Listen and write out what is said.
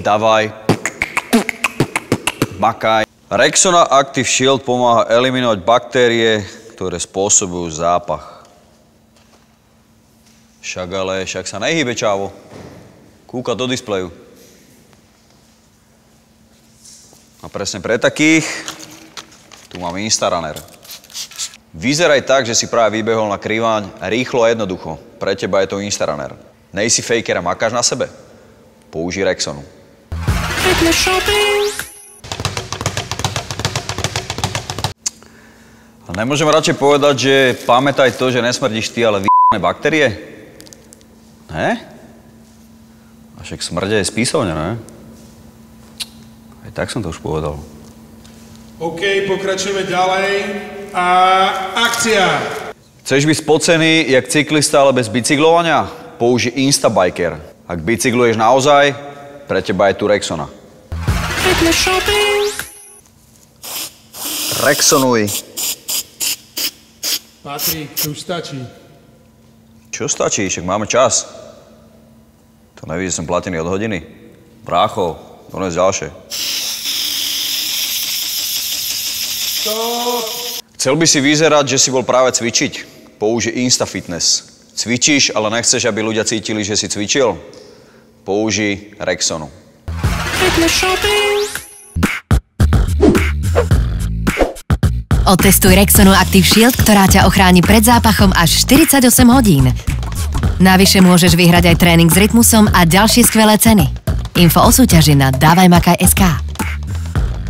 Davaj. Makaj. Rexona Active Shield pomáha eliminovať baktérie, ktoré spôsobujú zápach. Však sa nehýbe, čávo. Kúka do displeju. A presne pre takých tu mám Instarunner. Vyzeraj tak, že si práve vybehol na kriváň rýchlo a jednoducho. Pre teba je to Instarunner. Nejsi faker a makáš na sebe? Použij Rexonu. A nemôžem radšej povedať, že pamätaj to, že nesmrdíš ty, ale vyjebané baktérie? Ne? A však smrde je spísovne, ne? Aj tak som to už povedal. OK, pokračujeme ďalej. A akcia! Chceš byť spocený jak cyklista, ale bez bicyklovania? Použij Instabiker. Ak bicykluješ naozaj, pre teba je tu Rexona. Rexonuj. Patrik, to už stačí. Čo stačí? Však máme čas. To nevíš, že som platený od hodiny. Brácho, dones ďalšie. Stop! Chcel by si vyzerať, že si bol práve cvičiť? Použij Instafitness. Cvičíš, ale nechceš, aby ľudia cítili, že si cvičil? Použij Rexonu. Otestuj Rexonu Active Shield, ktorá ťa ochráni pred zápachom až 48 hodín. Navyše môžeš vyhrať aj tréning s Rytmusom a ďalšie skvelé ceny. Info o súťaži na davajmakaj.sk.